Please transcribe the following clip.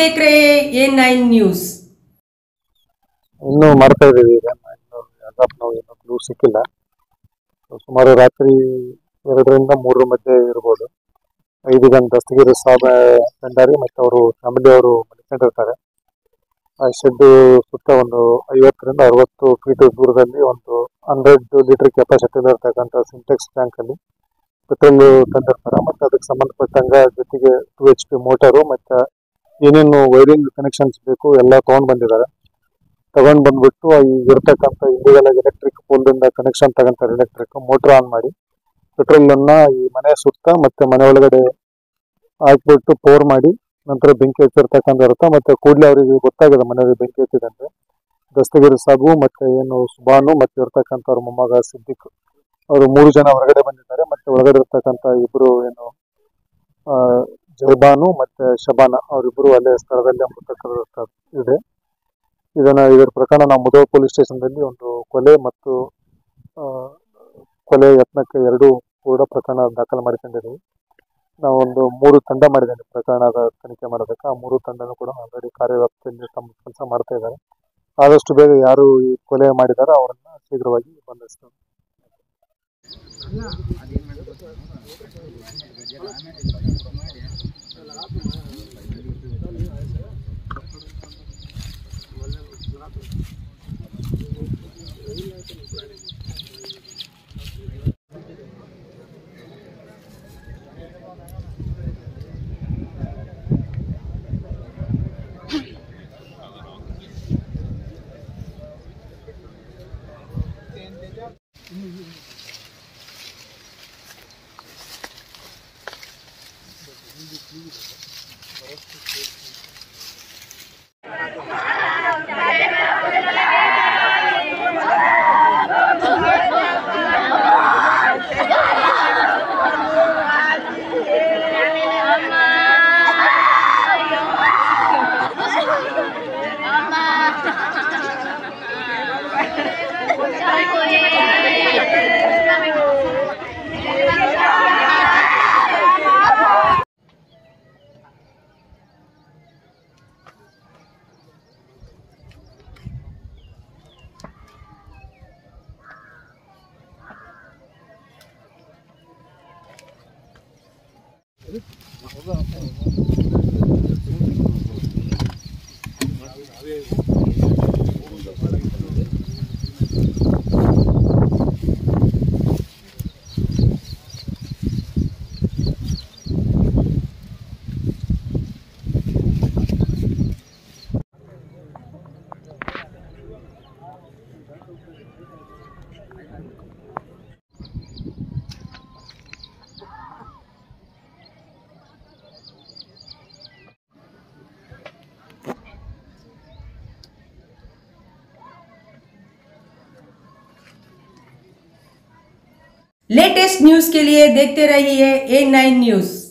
देख रहे हैं A9 न्यूज। ಇನ್ನೂ ಮಾಡ್ತಾ ಇದ್ದೀವಿ. ಈಗ ನಾವು ಇನ್ನೂ ಕ್ಲೂ ಸಿಕ್ಕಿಲ್ಲ. ಸುಮಾರು ರಾತ್ರಿ 2ರಿಂದ 3 ಮಧ್ಯೆ ಇರ್ಬೋದು. 5 ಗಂಟೆ ದಸ್ತಗಿರಿ ಸಾಬ್ ಭಂಡಾರಿ ಮತ್ತು ಅವರು ಫ್ಯಾಮಿಲಿ ಅವರು ಮಲ್ಕೊಂಡಿರ್ತಾರೆ. ಆ ಶೆಡ್ ಸುತ್ತ ಒಂದು 50ರಿಂದ 60 ಫೀಟ್ ದೂರದಲ್ಲಿ ಒಂದು 100 ಲೀಟರ್ ಕೆಪಾಸಿಟಿ ಇರತಕ್ಕಂಥ ಸಿಂಟೆಕ್ಸ್ ಟ್ಯಾಂಕ್ ಅಲ್ಲಿ ಪೆಟ್ರೋಲ್ ತಂದಿರ್ತಾರೆ. ಮತ್ತೆ ಅದಕ್ಕೆ ಸಂಬಂಧಪಟ್ಟಂಗ ಜೊತೆಗೆ 2 HP ಮೋಟರು ಮತ್ತೆ ಏನೇನು ವೈರಿಂಗ್ ಕನೆಕ್ಷನ್ಸ್ ಬೇಕು ಎಲ್ಲ ತಗೊಂಡ್ ಬಂದ್ಬಿಟ್ಟು ಇರ್ತಕ್ಕಂಥ ಇಲ್ಲಿಗೆಲ್ಲ ಎಲೆಕ್ಟ್ರಿಕ್ ಪೋಲ್ದಿಂದ ಕನೆಕ್ಷನ್ ತಗೊಂತಾರೆ. ಎಲೆಕ್ಟ್ರಿಕ್ ಮೋಟರ್ ಆನ್ ಮಾಡಿ ಪೆಟ್ರೋಲ್ ಅನ್ನ ಈ ಮನೆ ಸುತ್ತ ಮತ್ತೆ ಮನೆ ಒಳಗಡೆ ಹಾಕ್ಬಿಟ್ಟು ಪೋರ್ ಮಾಡಿ ನಂತರ ಬೆಂಕಿ ಹಚ್ಚಿರ್ತಕ್ಕಂಥ ಇರುತ್ತೆ. ಮತ್ತೆ ಕೂಡಲೇ ಅವರಿಗೆ ಗೊತ್ತಾಗಿದೆ ಮನೆಯಲ್ಲಿ ಬೆಂಕಿ ಹಚ್ಚಿದಂತೆ. ದಸ್ತಗಿರಿ ಸಾಬು ಮತ್ತೆ ಏನು ಸುಬಾನು ಮತ್ತೆ ಇರ್ತಕ್ಕಂಥ ಅವ್ರ ಮೊಮ್ಮಗ ಸಿದ್ದಿಕ್ ಅವರು 3 ಜನ ಹೊರಗಡೆ ಬಂದಿದ್ದಾರೆ. ಮತ್ತೆ ಒಳಗಡೆ ಇರ್ತಕ್ಕಂಥ ಇಬ್ರು ಏನು ಜೈಬಾನು ಮತ್ತೆ ಶಬಾನ ಅವರಿಬ್ರು ಅಲ್ಲೇ ಸ್ಥಳದಲ್ಲೇ ಮೃತಕರು ಇದೆ. ಇದರ ಪ್ರಕರಣ ನಾವು ಮುಧೋಳ ಪೊಲೀಸ್ ಸ್ಟೇಷನ್ದಲ್ಲಿ ಒಂದು ಕೊಲೆ ಮತ್ತು ಕೊಲೆ ಯತ್ನಕ್ಕೆ 2 ಕೂಡ ಪ್ರಕರಣ ದಾಖಲು ಮಾಡಿಕೊಂಡಿದ್ದೀವಿ. ನಾವು ಒಂದು 3 ತಂಡ ಮಾಡಿದ್ದೇವೆ ಪ್ರಕರಣದ ತನಿಖೆ ಮಾಡೋದಕ್ಕೆ. ಆ 3 ತಂಡನೂ ಕೂಡ ಆಲ್ರೆಡಿ ಕಾರ್ಯವ್ಯಾಪ್ತಿಯಲ್ಲಿ ತಮ್ಮ ಕೆಲಸ ಮಾಡ್ತಾ ಇದ್ದಾರೆ. ಆದಷ್ಟು ಬೇಗ ಯಾರು ಈ ಕೊಲೆ ಮಾಡಿದಾರೋ ಅವರನ್ನ ಶೀಘ್ರವಾಗಿ ಬಂಧಿಸ್ತಾರೆ. लेटेस्ट न्यूज के लिए देखते रहिए A9 न्यूज।